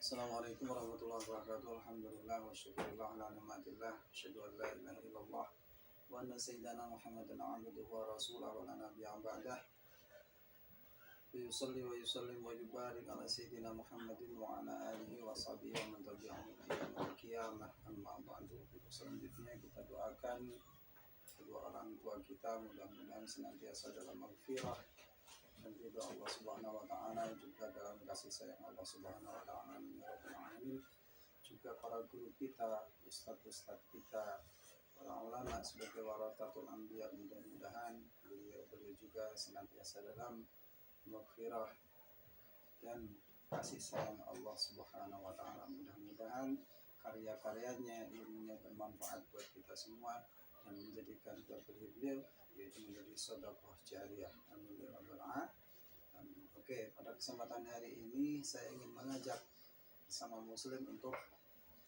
Assalamualaikum warahmatullahi wabarakatuh. Alhamdulillah wa syukurillah ala ni'matillah. Asyhadu an la ilaha illallah wa anna sayyidana Muhammadan abduhu wa rasuluhu wa la nabiyya ba'dah. Yusalli wa yusallim wa yubarik ala sayyidina Muhammadin wa ala alihi wa sahbihi wa man tabi'ahum ila yaumil qiyamah. Amma ba'du. Selanjutnya kita doakan kedua orang tua kita mudah-mudahan senantiasa dalam maghfirah dan ridha Allah Subhanahu wa taala, juga dalam kasih sayang Allah Subhanahu wa taala, ya rabbal alamin. Juga para guru kita, ustaz-ustaz kita, para ulama sebagai warathatul anbiya, mudah-mudahan beliau juga senantiasa dalam maghfirah dan kasih sayang Allah Subhanahu wa taala. Mudah-mudahan karya-karyanya, ilmunya bermanfaat buat kita semua dan menjadikan beliau yaitu menjadi sedekah jariyah. Amin ya rabbal alamin. Oke, pada kesempatan hari ini saya ingin mengajak sama muslim untuk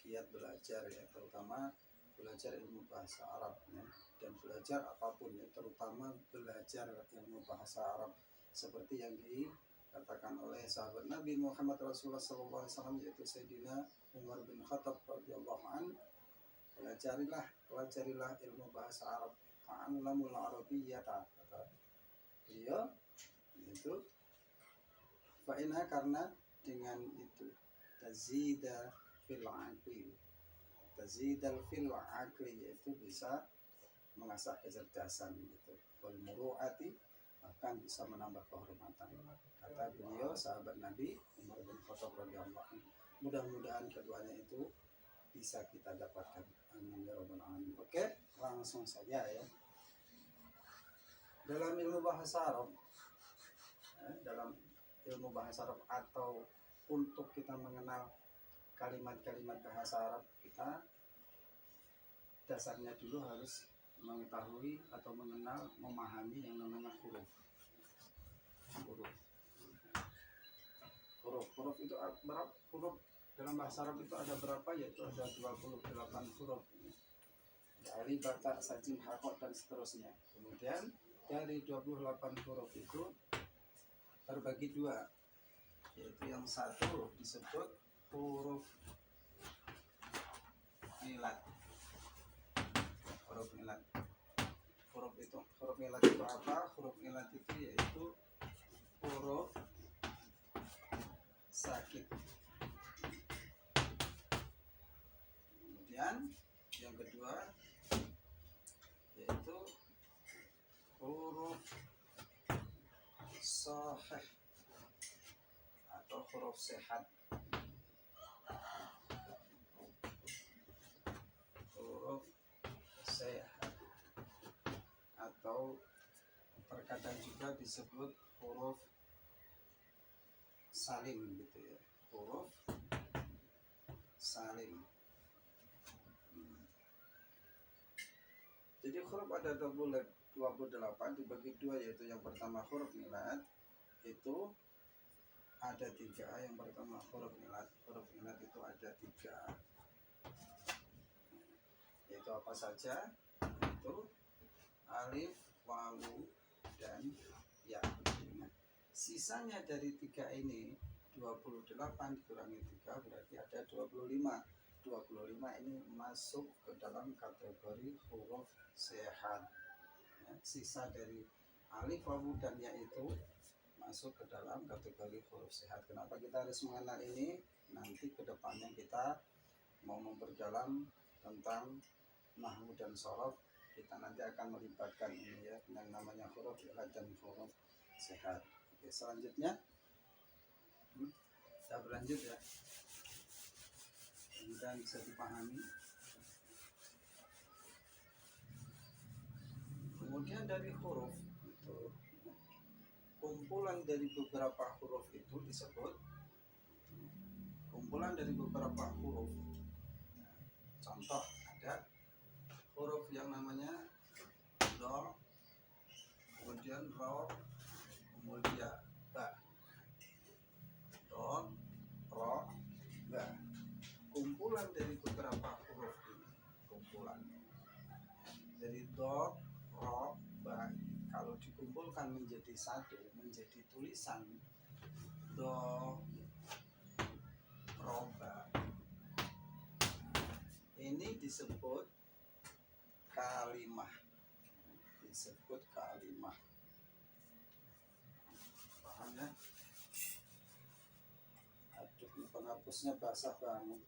giat belajar, ya, terutama belajar ilmu bahasa Arab, ya, dan belajar apapun, ya, terutama belajar ilmu bahasa Arab seperti yang dikatakan oleh sahabat Nabi Muhammad Rasulullah SAW, yaitu Sayyidina Umar bin Khattab radhiyallahu anhu. Pelajarilah ilmu bahasa Arab. Ta'allamul arabiyyata, kata beliau, itu fa'inha, karena dengan itu tazida fil aqli, tazidal fil aqli, yaitu bisa mengasah kecerdasan, gitu, wal muru'ati, bahkan bisa menambah kehormatan, kata beliau sahabat Nabi Umar bin Khattab radhiyallahu anhu. Mudah-mudahan keduanya itu bisa kita dapatkan. Amin ya rabbal alamin. Oke, langsung saja, ya. Dalam ilmu bahasa Arab, dalam ilmu bahasa Arab atau untuk kita mengenal kalimat-kalimat bahasa Arab, kita dasarnya dulu harus mengetahui atau mengenal, memahami yang namanya huruf. Huruf itu berapa? Huruf dalam bahasa Arab itu ada berapa? Yaitu ada 28 huruf. Alif, ba, ta, sa, jim, ha, kha, dan seterusnya. Kemudian dari 28 huruf itu terbagi dua, yaitu yang satu disebut huruf ilat. Huruf ilat itu apa? Huruf ilat itu yaitu huruf sakit. Kemudian yang kedua yaitu huruf sahih atau huruf sehat. Huruf sehat atau terkadang juga disebut huruf salim, gitu, ya. Huruf salim. Jadi huruf ada 28 dibagi dua, yaitu yang pertama huruf ilat, itu ada 3. Yang pertama huruf ilat itu ada 3, yaitu apa saja? Itu alif, wawu, dan ya. Sisanya dari 3 ini 28 dikurangi 3 berarti ada 25. 25 ini masuk ke dalam kategori huruf sehat, ya. Sisa dari alif, wawu, dan ya itu masuk ke dalam kategori huruf sehat. Kenapa kita harus mengenal ini? Nanti kedepannya kita mau memperdalam tentang nahwu dan shorof, kita nanti akan melibatkan ini, ya, yang namanya huruf ilat dan huruf sehat. Oke, selanjutnya kita berlanjut, ya, mudah bisa dipahami. Kemudian dari huruf itu, kumpulan dari beberapa huruf itu disebut kumpulan dari beberapa huruf. Contoh, ada huruf yang namanya do, kemudian ro, kemudian ba. Do, ro, ba. Kumpulan dari beberapa huruf ini, kumpulan dari do, ro, ba, kalau dikumpulkan menjadi satu, menjadi tulisan do, ro, disebut kalimah. Disebut kalimah. Paham ya? Aduh, ini penghapusnya basah banget.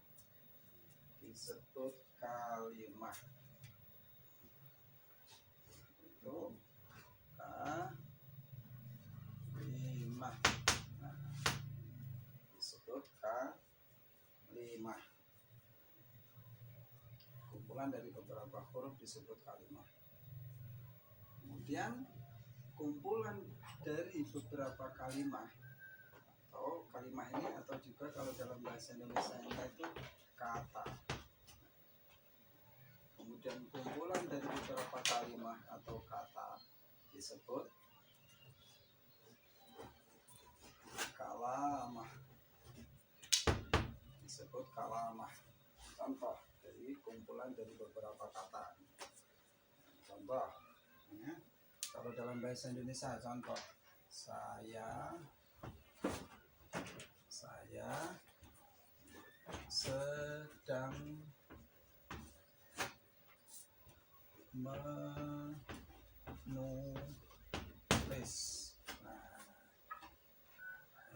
Disebut kalimah. Itu kalimah. Nah, disebut kalimah. Kumpulan dari beberapa huruf disebut kalimah. Kemudian kumpulan dari beberapa kalimah atau kalimah ini, atau juga kalau dalam bahasa Indonesia itu kata. Kemudian kumpulan dari beberapa kalimah atau kata disebut kalamah. Disebut kalamah. Contoh dari kumpulan dari beberapa kata. Contoh ya, kalau dalam bahasa Indonesia, contoh saya sedang menulis. Nah,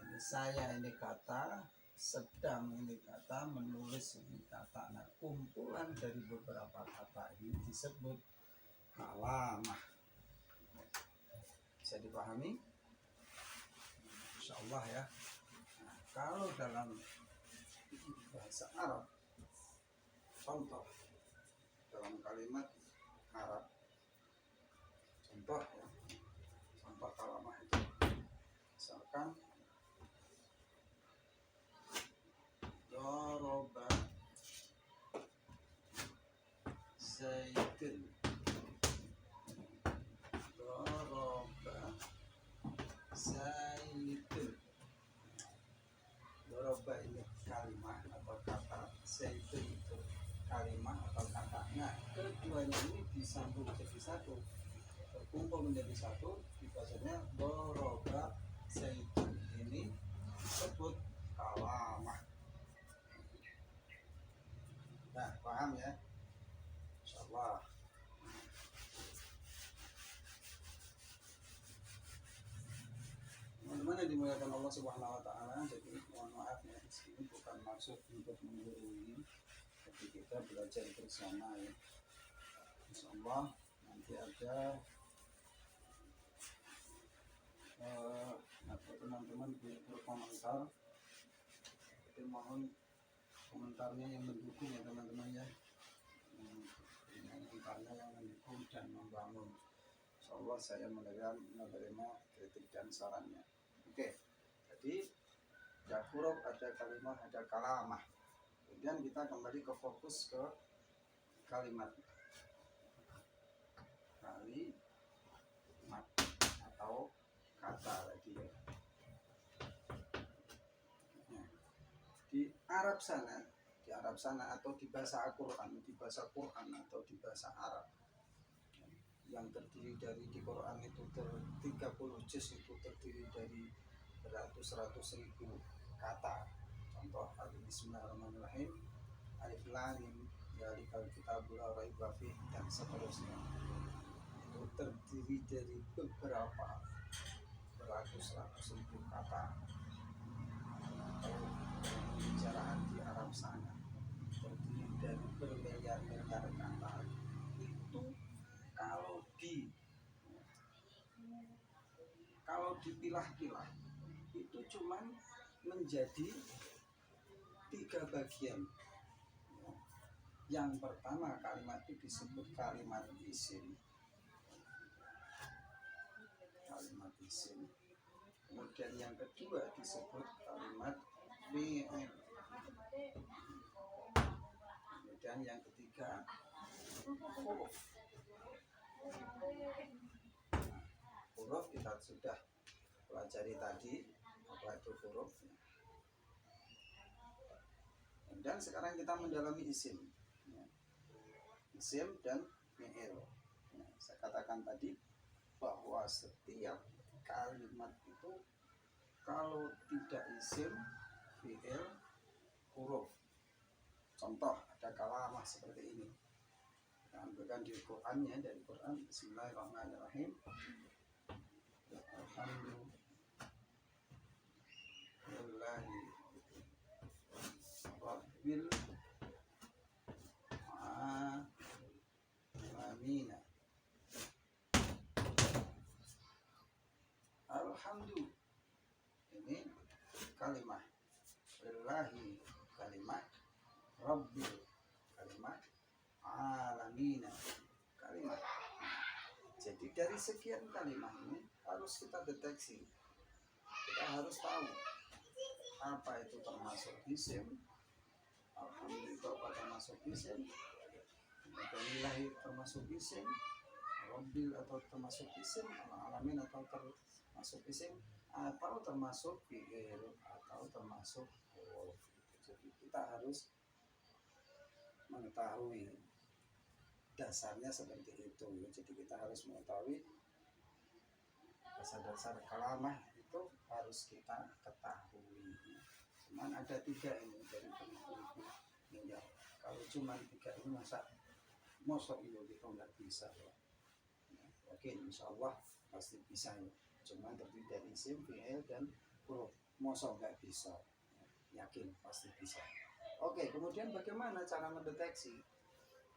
ini saya, ini kata, sedang ini kata, menulis ini kata. Nah, kumpulan dari beberapa kata ini disebut kalamah. Bisa dipahami? Insya Allah ya. Nah, kalau dalam bahasa Arab, contoh dalam kalimat Arab, contoh ya, contoh kalamah itu misalkan doroba zaitun. Doroba zaitun. Doroba ini kalimah atau kata, zaitun itu kalimah atau kata. Nah, keduanya ini disambung jadi satu, terkumpul menjadi satu, dibacanya doroba zaitun. Ini disebut kalamah. Nah, paham ya? Insyaallah. Teman-teman yang dimuliakan Allah Subhanahu wa taala, jadi mohon maaf ya, di sini bukan maksud untuk menggurui, tapi kita belajar bersama ya. Insyaallah nanti ada teman-teman berkomentar, jadi mohon komentarnya yang mendukung ya teman-teman ya, komentarnya yang mendukung dan membangun. Insyaallah saya menerima kritik dan sarannya. Oke, jadi ada huruf, ada kalimah, ada kalamah. Kemudian kita kembali ke fokus ke kalimat. Kalimat atau kata tadi ya. Nah, di Arab sana atau di bahasa Al-Quran, di bahasa Quran atau di bahasa Arab yang terdiri dari, di Quran itu 30 juz, itu terdiri dari beratus-ratus ribu kata. Contoh Bismillahirrahmanirrahim, Alif Lam Mim, Dzalikal Kitabul La Raiba Fihi, dan seterusnya. Itu terdiri dari beberapa beratus-ratus ribu kata. Atau pembicaraan di Arab sana terdiri dari bermiliar-miliar kata. Itu kalau dipilah-pilah itu cuman menjadi 3 bagian. Yang pertama, kalimat itu disebut kalimat isim. Kalimat isim. Kemudian yang kedua disebut kalimat fi'il. Kemudian yang ketiga huruf. Huruf kita sudah pelajari tadi apa itu huruf. Dan sekarang kita mendalami isim. Isim dan fi'il. Saya katakan tadi bahwa setiap kalimat itu kalau tidak isim, fi'il, huruf. Contoh, ada kalamah seperti ini. Kita ambilkan di Qurannya, dari Quran. Bismillahirrahmanirrahim. Alhamdulillahi Rabbil alamin. Alhamdulillah, ini kalimat lillahi, kalimat Rabbil, kalimat alamina, kalimat. Jadi dari sekian kalimat ini harus kita deteksi, kita harus tahu apa itu termasuk isim. Alhamdulillah itu apa termasuk isim, lillahi termasuk isim, Rabbil atau termasuk isim, alamin atau termasuk isim, atau termasuk fi'il atau termasuk huruf. Jadi kita harus mengetahui dasarnya seperti itu. Jadi kita harus mengetahui dasar-dasar kalamah itu harus kita ketahui. Cuman ada 3 ini dari buku ini. Kalau cuma 3 ini masa itu kita nggak bisa ya. Oke, insya Allah pasti bisa ya. Cuma terdiri dari isim, fi'il, dan huruf. Masa nggak bisa, yakin pasti bisa. Oke, kemudian bagaimana cara mendeteksi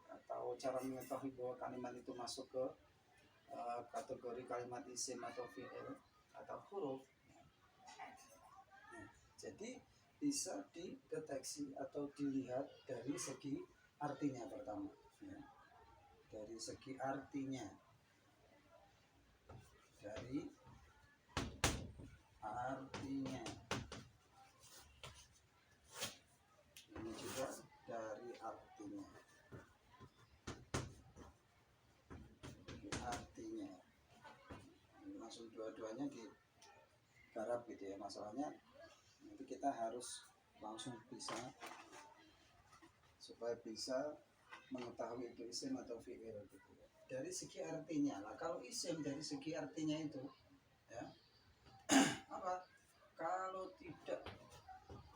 atau cara mengetahui bahwa kalimat itu masuk ke kategori kalimat isim atau fi'il atau huruf? Jadi bisa dideteksi atau dilihat dari segi artinya pertama ya. Dari segi artinya, ini juga dari artinya ini langsung dua-duanya digarap gitu ya. Masalahnya nanti kita harus langsung bisa, supaya bisa mengetahui itu isim atau fi'il gitu ya. Dari segi artinya, nah kalau isim dari segi artinya itu ya apa? Kalau tidak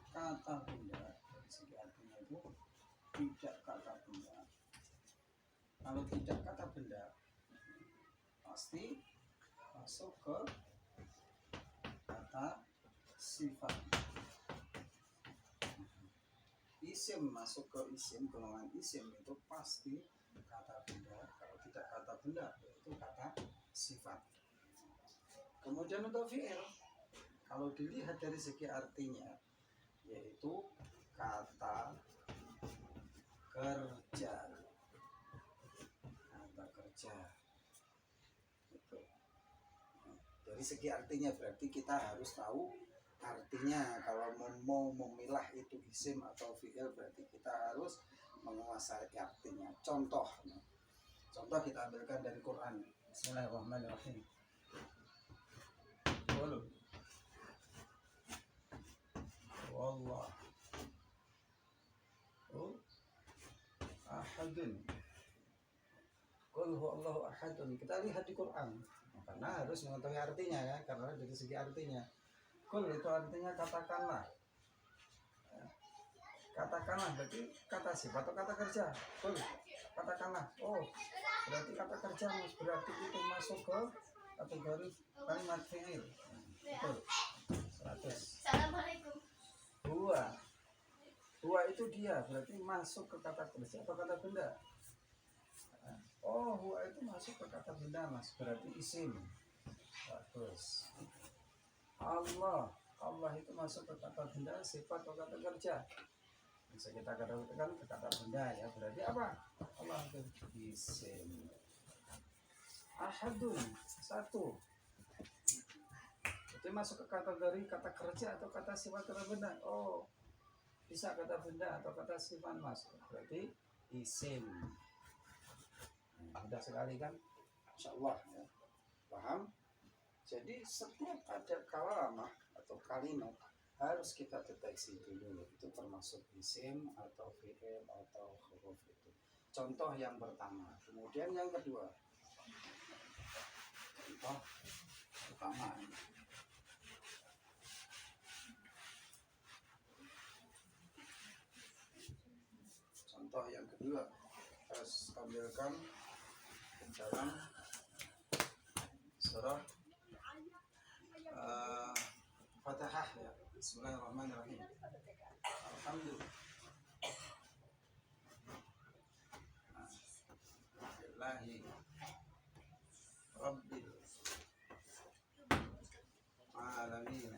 kata benda, dari segi artinya itu tidak kata benda. Kalau tidak kata benda pasti masuk ke kata sifat. Isim masuk ke isim, golongan isim itu pasti kata benda. Kalau tidak kata benda itu kata sifat. Kemudian untuk fi'il, kalau dilihat dari segi artinya, yaitu kata kerja. Kata kerja itu. Dari segi artinya berarti kita harus tahu artinya. Kalau mau memilah itu isim atau fi'il, berarti kita harus menguasai artinya. Contoh kita ambilkan dari Quran. Bismillahirrahmanirrahim. Wallahu ahadun. Qul huwallahu ahadun. Kita lihat di Quran. Karena harus mengetahui artinya ya, karena dari segi artinya. Qul itu artinya katakanlah. Katakanlah berarti kata sifat atau kata kerja. Qul katakanlah. Oh, berarti kata kerja berarti itu masuk ke kategori kalimat fi'il. Betul. 100. Assalamualaikum. Huwa itu dia, berarti masuk ke kata kerja atau kata benda. Oh, huwa itu masuk ke kata benda, Mas. Berarti isim. Bagus. Allah itu masuk ke kata benda, sifat atau kata kerja. Bisa kita katakan ke kata benda ya. Berarti apa? Allah itu isim. Ahadun, 1. Itu masuk ke kategori kata kerja atau kata sifat kata benda. Oh, bisa kata benda atau kata sifat, Mas. Berarti isim. Mudah sekali kan? Insya Allah ya. Paham? Jadi setiap ada kalamah atau kalimat harus kita deteksi dulu. Itu termasuk isim atau fi'il atau huruf itu. Contoh yang pertama. Kemudian yang kedua. Contoh pertama. Contoh Dua, harus tampilkan dalam surah Fatihah ya. Bismillahirrahmanirrahim. Alhamdulillah Rabbil Alamin.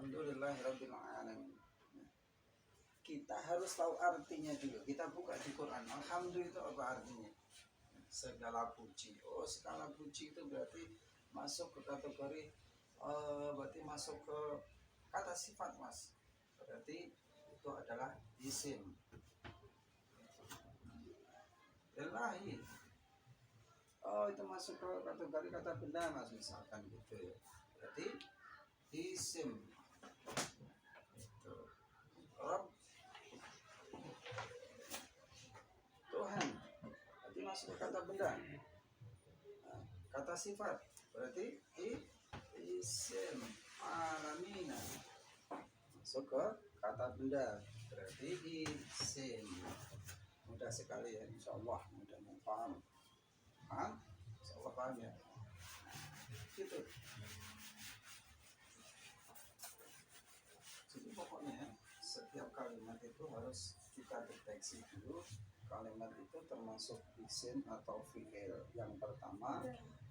Alhamdulillah Rabbil Alamin. Kita harus tahu artinya dulu. Kita buka di Quran. Alhamdulillah itu apa artinya? Segala puji. Oh, segala puji itu berarti masuk ke kategori berarti masuk ke kata sifat, Mas. Berarti itu adalah isim. Lillahi. Oh, itu masuk ke kategori kata benda, Mas, misalkan gitu ya. Berarti isim. Itu. Rabb, Tuhan. Berarti masuk ke kata benda. Nah, kata sifat berarti isim alamina. Masuk ke kata benda berarti isim. Mudah sekali ya, insya Allah mudah paham. Paham? Insya Allah paham ya. Gitu. Jadi pokoknya setiap kalimat itu harus kita deteksi dulu. Kalimat itu termasuk isim atau fi'il. Yang pertama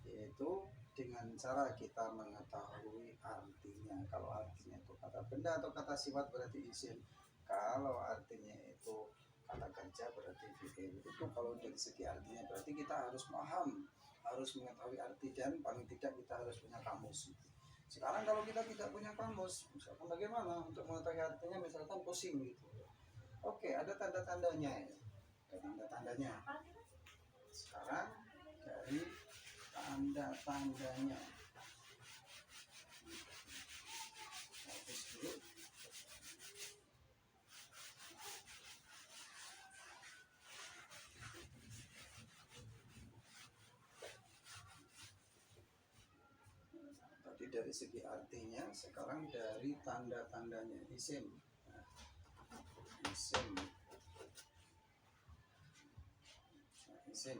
yaitu dengan cara kita mengetahui artinya. Kalau artinya itu kata benda atau kata sifat berarti isim. Kalau artinya itu kata kerja berarti fi'il. Itu kalau dari segi artinya berarti kita harus paham, harus mengetahui arti, dan paling tidak kita harus punya kamus. Sekarang kalau kita tidak punya kamus, misalkan bagaimana untuk mengetahui artinya, misalkan pusing gitu. Oke, ada tanda-tandanya ya. Ada tanda-tandanya. Sekarang dari tanda-tandanya. Hapus dulu. Tadi dari segi artinya, sekarang dari tanda-tandanya. Isim. Nah, isim. Isim.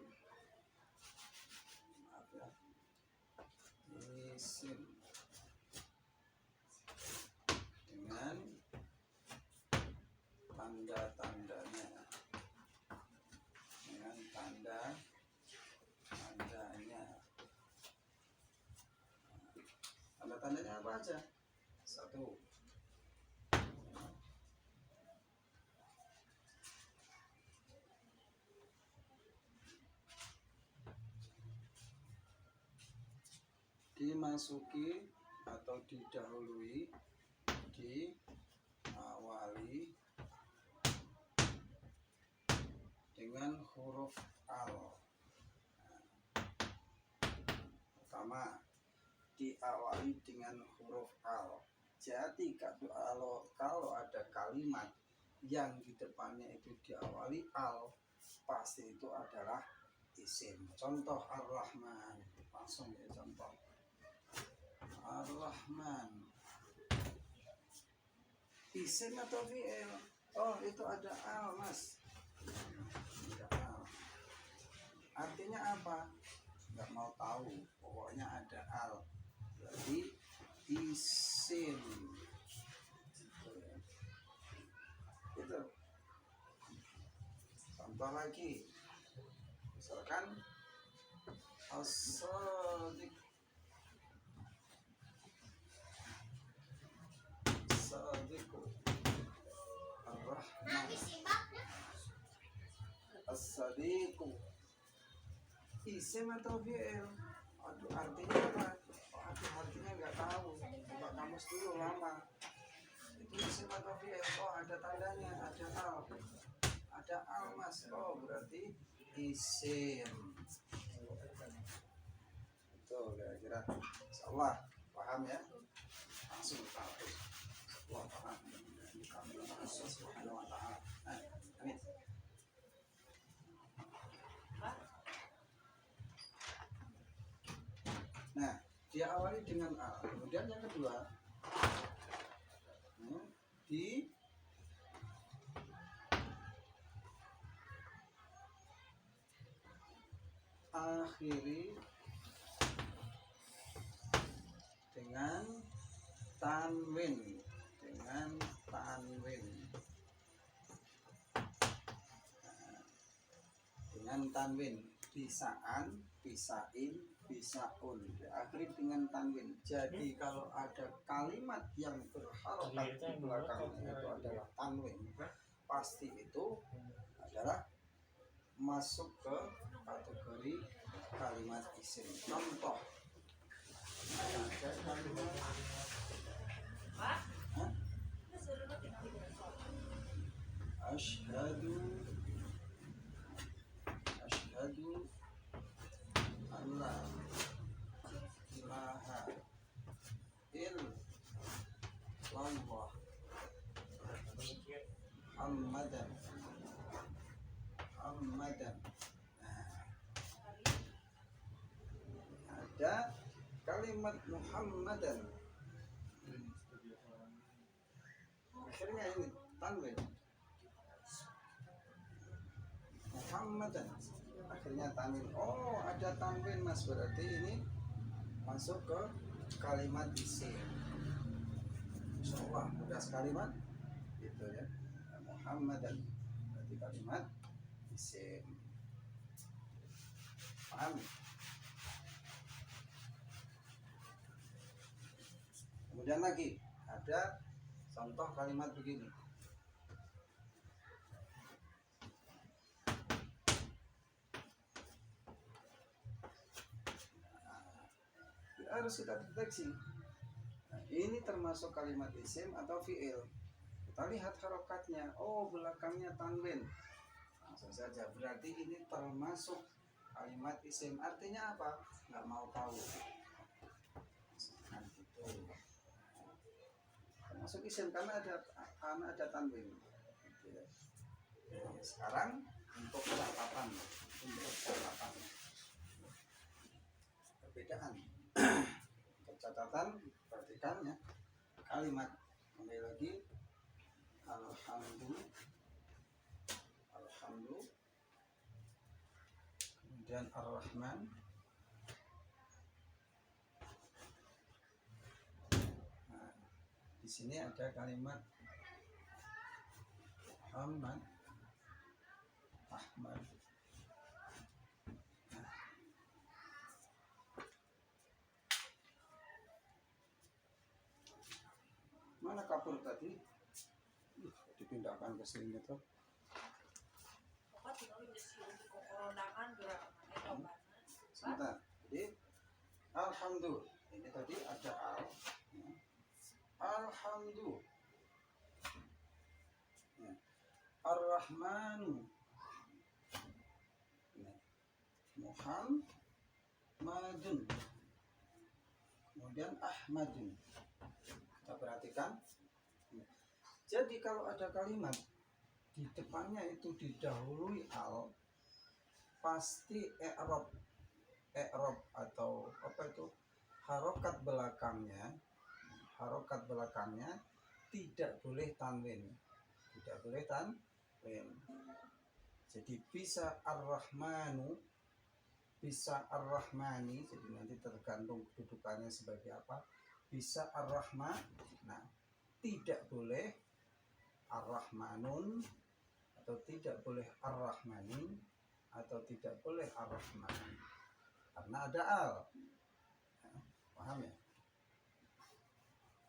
Maaf ya. Isim. Dengan tanda-tandanya. Dengan tanda-tandanya. Tanda-tandanya apa aja? Satu. Dimasuki atau didahului, diawali dengan huruf al. Pertama, diawali dengan huruf al. Jadi kalau ada kalimat yang di depannya itu diawali al, pasti itu adalah isim. Contoh Ar-Rahman, langsung ya contoh. Ar-Rahman. Isim atau fi'il? Oh, itu ada al, Mas. Ada al. Artinya apa? Nggak mau tahu. Pokoknya ada al. Jadi isim. Itu. Contoh lagi. Misalkan as-sadiq. As-sadiqu. Ar-Rahman. As-sadiqu. Isim atau fi'il? Aduh, artinya apa? Aduh, artinya nggak tahu. Coba kamus dulu lama. Itu isim atau fi'il? Oh, ada tandanya, ada al. Ada al, Mas. Oh, berarti isim. Itu kira-kira. Insyaallah paham ya? Langsung tahu. Insyaallah paham. Kami subhanahu wa ta'ala. Amin. Nah, dia awali dengan al. Kemudian yang kedua, di akhiri dengan tanwin, dengan tanwin, bisaan, bisain, bisaun, diakhiri dengan tanwin. Jadi kalau ada kalimat yang berharokat di belakangnya itu adalah tanwin, pasti itu adalah masuk ke kategori kalimat isim. Contoh, ada kalimat asyhadu an la ilaha illallah Muhammadan. Ada kalimat Muhammadan, akhirnya ini tanwin. Muhammadan akhirnya tanwin. Oh, ada tanwin mas, berarti ini masuk ke kalimat isim. Insyaallah mudah sekali mas, gitu ya. Muhammadan berarti kalimat isim. Paham? Kemudian lagi ada contoh kalimat begini. Harus kita deteksi. Nah, ini termasuk kalimat isim atau fi'il. Kita lihat harokatnya. Oh, belakangnya tanwin. Langsung saja. Berarti ini termasuk kalimat isim. Artinya apa? Nggak mau tahu. Nah, gitu. Termasuk isim karena ada tanwin. Gitu ya. Nah, sekarang untuk catatan. Perbedaan. Untuk catatan, perhatikan ya, kalimat kembali lagi alhamdu, kemudian ar-Rahman, nah, di sini ada kalimat Muhammad, Ahmad. Mana kapur tadi? Dipindahkan ke sini tuh. Sebentar. Jadi alhamdulillah. Ini tadi ada alhamdulillah. Ar-Rahmanu. Muhammadun. Kemudian Ahmadun. Kita perhatikan. Jadi kalau ada kalimat di depannya itu didahului al, pasti i'rab atau apa itu harokat belakangnya tidak boleh tanwin. Jadi bisa ar-Rahmanu, bisa ar-Rahmani, jadi nanti tergantung kedudukannya sebagai apa. Bisa ar-Rahman, nah tidak boleh ar-Rahmanun, atau tidak boleh ar-Rahmani, atau tidak boleh ar-Rahman, karena ada al. Paham ya?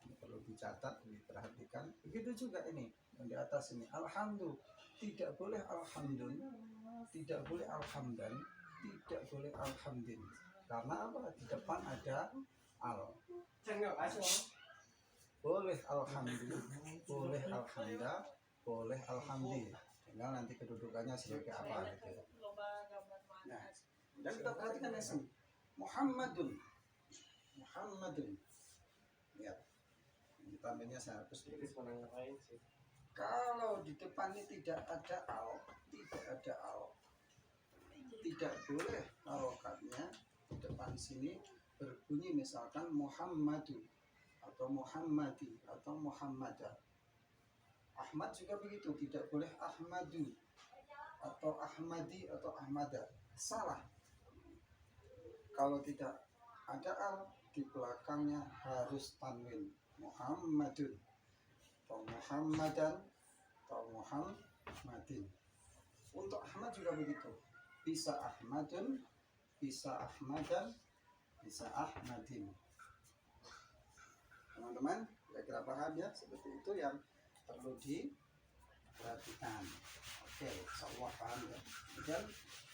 Ini perlu dicatat, diperhatikan. Begitu juga ini yang di atas ini, alhamdulillah, tidak boleh alhamdun, tidak boleh alhamdan, tidak boleh alhamdin. Karena apa? Di depan ada al. Boleh alhamdulillah, boleh alhamda, boleh alhamdi. Tinggal nanti kedudukannya sebagai apa gitu ya. Nah, dan kita perhatikan isim Muhammadun. Lihat. Ini tambahnya 100. Kalau di depannya tidak ada al, tidak boleh harokatnya di depan sini berbunyi misalkan Muhammadu atau Muhammadi atau Muhammadah. Ahmad juga begitu, tidak boleh Ahmadu atau Ahmadi atau Ahmada, salah. Kalau tidak ada al di belakangnya harus tanwin, Muhammadun atau Muhammadan atau Muhammadin. Untuk Ahmad juga begitu, bisa Ahmadun, bisa Ahmadan, bisa Ahmadin. Teman-teman kira-kira paham ya, seperti itu yang perlu diperhatikan. Oke, insyaallah paham ya. Kemudian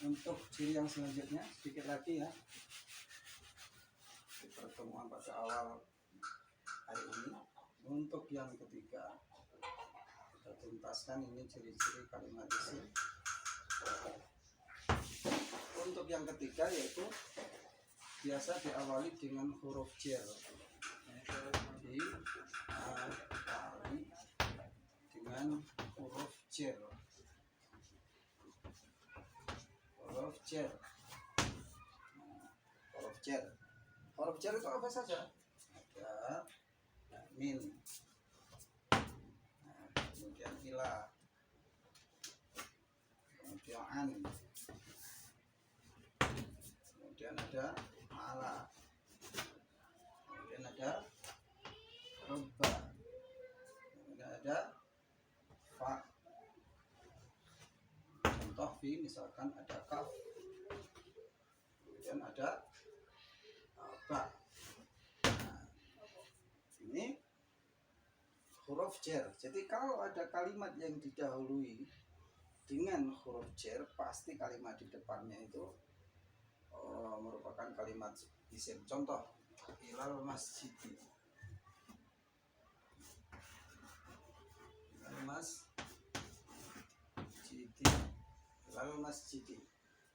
untuk ciri yang selanjutnya sedikit lagi ya, di pertemuan pada awal hari ini. Untuk yang ketiga kita tuntaskan ini ciri-ciri kalimat isim. Untuk yang ketiga yaitu biasa diawali dengan huruf jar, diawali dengan huruf jar. Huruf jar. Huruf jar. Huruf jar itu apa saja? Ada min, kemudian ila, kemudian an, kemudian ada ala, kemudian ada robba, kemudian ada fa. Contoh fi misalkan ada kaf, kemudian ada ba. Nah, ini huruf jar. Jadi kalau ada kalimat yang didahului dengan huruf jar, pasti kalimat di depannya itu merupakan kalimat isim. Contoh, ilal masjidi, ilal masjidi, ilal masjidi.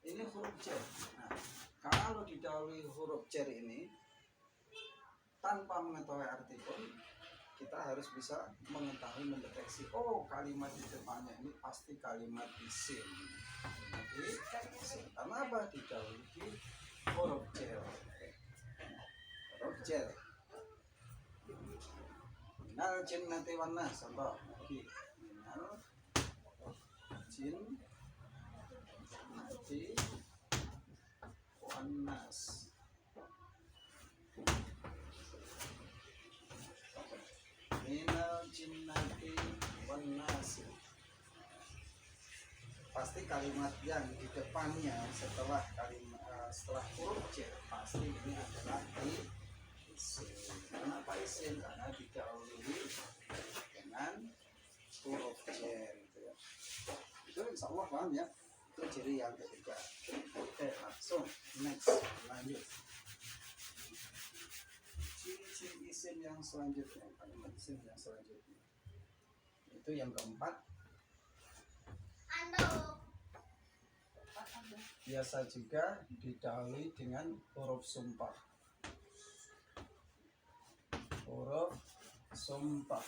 Ini huruf jar. Nah, kalau didahului huruf jar ini tanpa mengetahui arti pun kita harus bisa mengetahui, mendeteksi, oh kalimat di depannya ini pasti kalimat isim. Jadi isim. Karena apa? Didahului huruf jar. Huruf jar. Minal jinnati wan nas. Contoh lagi. Minal jinnati wan nas. Minal jinnati wan nas. Pasti kalimat yang di depannya setelah setelah huruf jar pasti ini adalah isim. Kenapa isim? Karena didahului dengan huruf jar gitu ya. Itu insyaallah paham ya. Itu ciri yang ketiga. Oke, langsung next, lanjut. Ciri-ciri isim yang selanjutnya, kalimat isim yang selanjutnya. Itu yang keempat. Biasa juga didahului dengan huruf sumpah. Huruf sumpah.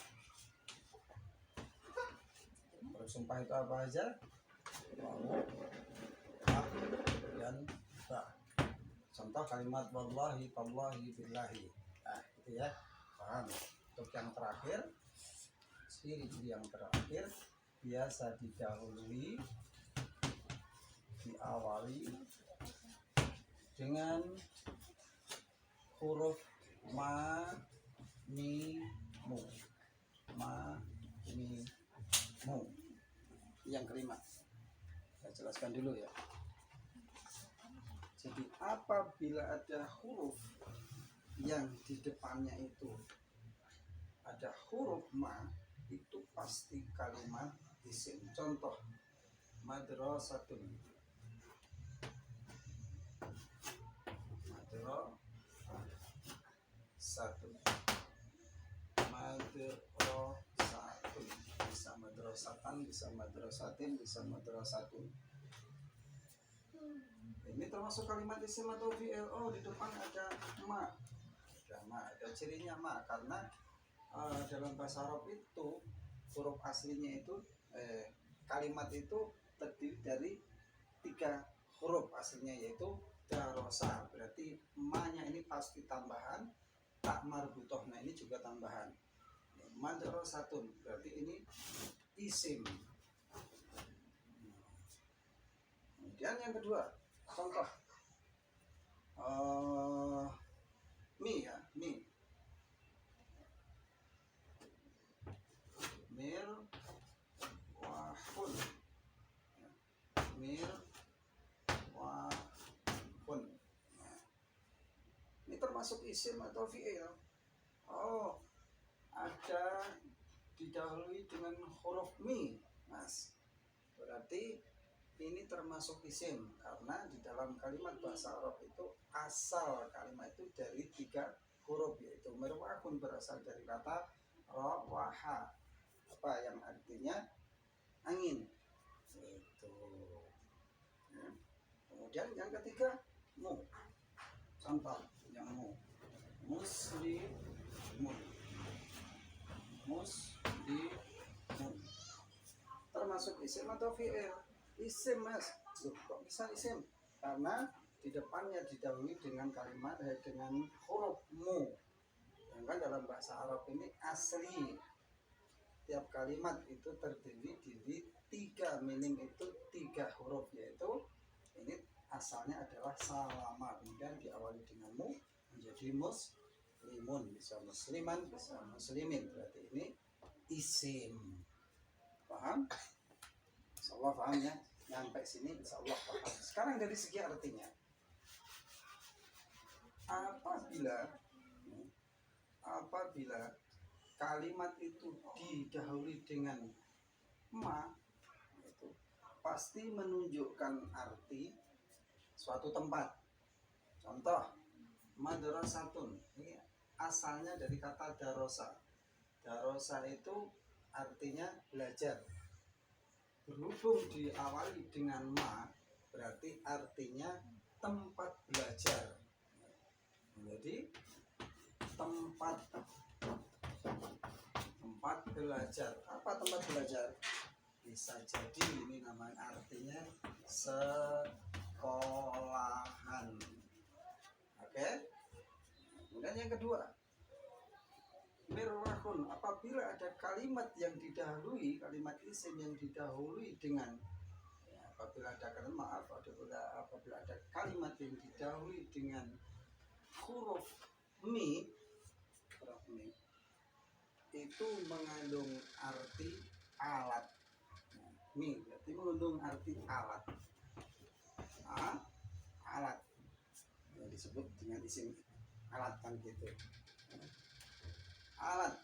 Huruf sumpah itu apa aja? Wawu, kaf, dan ba. Contoh kalimat wallahi, tallahi, billahi. Nah, itu ya. Paham? Untuk yang terakhir, ciri-ciri yang terakhir biasa didahului, diawali dengan huruf ma, mi, mu. Ma, mi, mu. Yang kelima, saya jelaskan dulu ya. Jadi apabila ada huruf yang di depannya itu ada huruf ma, itu pasti kalimat isim. Contoh, madrasatun. Madrasatun. Madrasatun. Bisa madrasatan, bisa madrasatin, bisa madrasatun. Ini termasuk kalimat isim atau fi'il. Oh, di depan ada ma. Ada ma, ada cirinya ma. Karena dalam bahasa Arab itu huruf aslinya itu kalimat itu terdiri dari 3 huruf aslinya, yaitu darosa. Berarti ma-nya ini pasti tambahan, tak marbutohnya ini juga tambahan. madrasatun berarti ini isim. Kemudian yang kedua, contoh mi ya, mi. Mir wahun. Mir wahun. Nah, ini termasuk isim atau fi'il? Oh, ada didahului dengan huruf mi, Mas. Berarti ini termasuk isim karena di dalam kalimat bahasa Arab itu asal kalimat itu dari 3 huruf, yaitu mirwahun berasal dari kata rawaha, apa yang artinya angin itu. Ya. Kemudian yang ketiga mu, contoh yang mu, muslimun, muslimun termasuk isim atau fi'il? Isim, Mas. Loh, kok bisa isim? Karena di depannya didahului dengan kalimat dengan huruf mu. Sedangkan dalam bahasa Arab ini asli tiap kalimat itu terdiri dari 3 minim itu 3 huruf, yaitu ini asalnya adalah salama, kemudian diawali dengan mu menjadi muslimun, bisa musliman, bisa muslimin, berarti ini isim. Paham? Insyaallah paham ya. Sampai sini insyaallah paham. Sekarang dari segi artinya, apabila kalimat itu didahului dengan ma, itu pasti menunjukkan arti suatu tempat. Contoh madrasatun, ini asalnya dari kata darosa. Darosa itu artinya belajar. Berhubung diawali dengan ma, berarti artinya tempat belajar. Jadi tempat belajar. Apa tempat belajar? Bisa jadi ini namanya artinya sekolahan. Oke? Kemudian yang kedua, mirwahun, apabila ada kalimat yang didahului, kalimat isim yang didahului dengan ya, apabila ada kalimat yang didahului dengan huruf mi, itu mengandung arti alat. Nah, mi berarti mengandung arti alat. Alat yang disebut dengan isim alat kan gitu. Alat.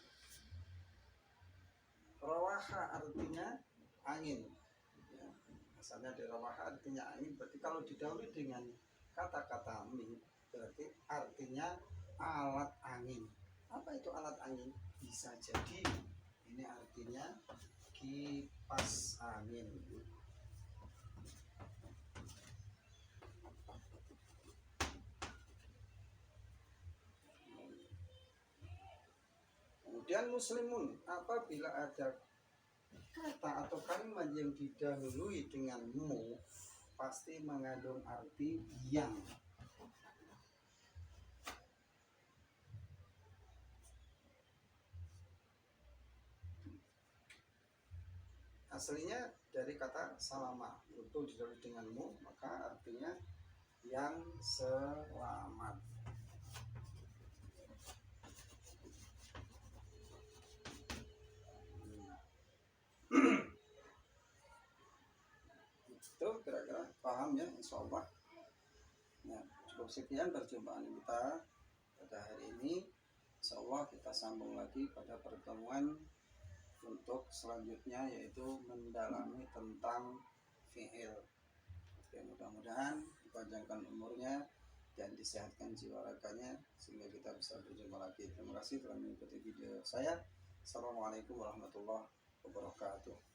Rawaha artinya angin. Ya, asalnya dari rawaha artinya angin. Berarti kalau didahului dengan kata-kata mi, berarti artinya alat angin. Apa itu alat angin? Bisa jadi ini artinya kipas angin. Kemudian muslimun, apabila ada kata atau kalimat yang didahului dengan mu, pasti mengandung arti yang. Aslinya dari kata salama, betul didahului dengan mu, maka artinya yang selamat. Itu kira-kira paham ya, insyaallah. Nah, cukup sekian perjumpaan kita pada hari ini. Insyaallah kita sambung lagi pada pertemuan untuk selanjutnya, yaitu mendalami tentang fi'il. Oke, mudah-mudahan dipanjangkan umurnya dan disehatkan jiwa raganya sehingga kita bisa berjumpa lagi. Terima kasih telah mengikuti video saya. Assalamualaikum warahmatullahi wabarakatuh.